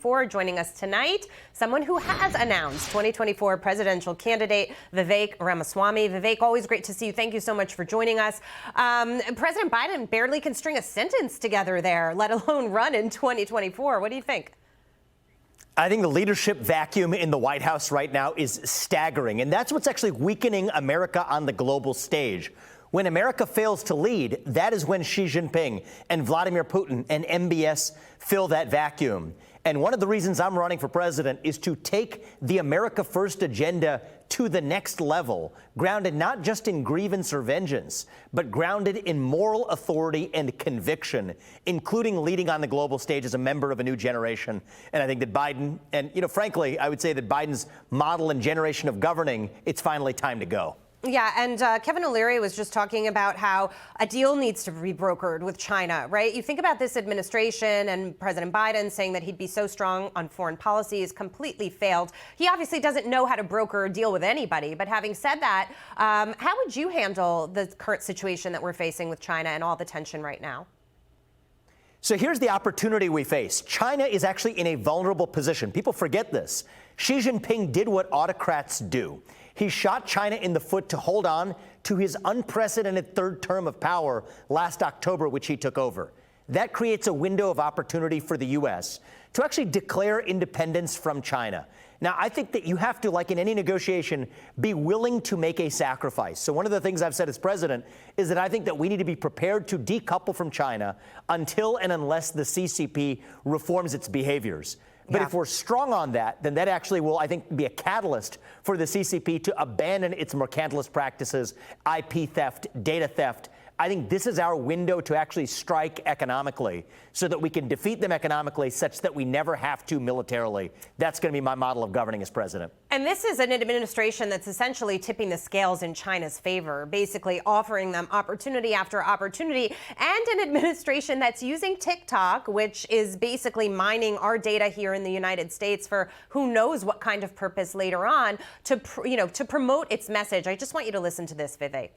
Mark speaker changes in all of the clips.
Speaker 1: For joining us tonight, someone who has announced 2024 presidential candidate Vivek Ramaswamy. Vivek, always great to see you. Thank you so much for joining us. President Biden barely can string a sentence together there, let alone run in 2024. What do you think?
Speaker 2: I think the leadership vacuum in the White House right now is staggering, and that's what's actually weakening America on the global stage. When America fails to lead, that is when Xi Jinping and Vladimir Putin and MBS fill that vacuum. And one of the reasons I'm running for president is to take the America First agenda to the next level, grounded not just in grievance or vengeance, but grounded in moral authority and conviction, including leading on the global stage as a member of a new generation. And I think that Biden, and frankly, I would say that Biden's model and generation of governing, it's finally time to go.
Speaker 1: Yeah, and Kevin O'Leary was just talking about how a deal needs to be brokered with China, right? You think about this administration and President Biden saying that he'd be so strong on foreign policy has completely failed. He obviously doesn't know how to broker a deal with anybody. But having said that, how would you handle the current situation that we're facing with China and all the tension right now?
Speaker 2: So here's the opportunity we face. China is actually in a vulnerable position. People forget this. Xi Jinping did what autocrats do. He shot China in the foot to hold on to his unprecedented third term of power last October, which he took over. That creates a window of opportunity for the U.S. to actually declare independence from China. Now, I think that you have to, like in any negotiation, be willing to make a sacrifice. So one of the things I've said as president is that I think that we need to be prepared to decouple from China until and unless the CCP reforms its behaviors. But if we're strong on that, then that actually will, I think, be a catalyst for the CCP to abandon its mercantilist practices, IP theft, data theft. I think this is our window to actually strike economically so that we can defeat them economically such that we never have to militarily. That's going to be my model of governing as president.
Speaker 1: And this is an administration that's essentially tipping the scales in China's favor, basically offering them opportunity after opportunity, and an administration that's using TikTok, which is basically mining our data here in the United States for who knows what kind of purpose later on to promote its message. I just want you to listen to this, Vivek.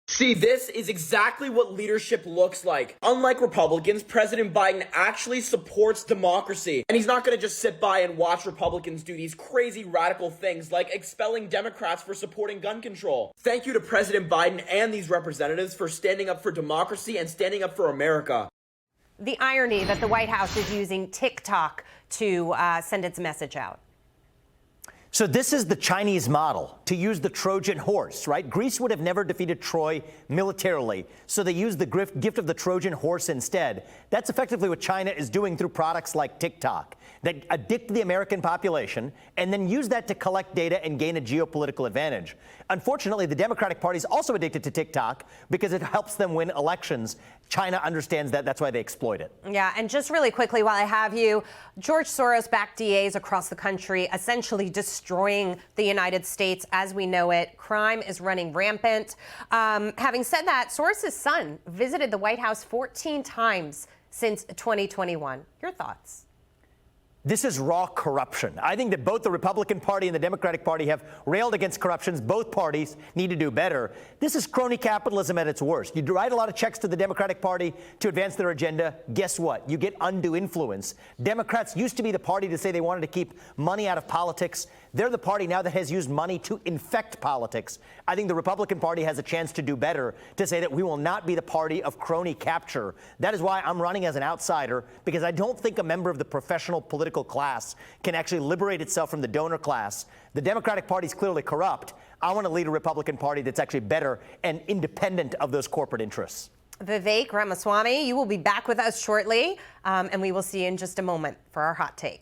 Speaker 3: See, this is exactly what leadership looks like. Unlike Republicans, President Biden actually supports democracy. And he's not going to just sit by and watch Republicans do these crazy radical things like expelling Democrats for supporting gun control. Thank you to President Biden and these representatives for standing up for democracy and standing up for America.
Speaker 1: The irony that the White House is using TikTok to send its message out.
Speaker 2: So this is the Chinese model, to use the Trojan horse, right? Greece would have never defeated Troy militarily, so they used the gift of the Trojan horse instead. That's effectively what China is doing through products like TikTok that addict the American population and then use that to collect data and gain a geopolitical advantage. Unfortunately, the Democratic Party is also addicted to TikTok because it helps them win elections. China understands that. That's why they exploit it.
Speaker 1: Yeah, and just really quickly while I have you, George Soros-backed DAs across the country essentially destroying the United States as we know it. Crime is running rampant. Having said that, Soros' son visited the White House 14 times since 2021. Your thoughts?
Speaker 2: This is raw corruption. I think that both the Republican Party and the Democratic Party have railed against corruption. Both parties need to do better. This is crony capitalism at its worst. You write a lot of checks to the Democratic Party to advance their agenda. Guess what? You get undue influence. Democrats used to be the party to say they wanted to keep money out of politics. They're the party now that has used money to infect politics. I think the Republican Party has a chance to do better, to say that we will not be the party of crony capture. That is why I'm running as an outsider, because I don't think a member of the professional political class can actually liberate itself from the donor class. The Democratic Party is clearly corrupt. I want to lead a Republican Party that's actually better and independent of those corporate interests.
Speaker 1: Vivek Ramaswamy, you will be back with us shortly, and we will see you in just a moment for our hot take.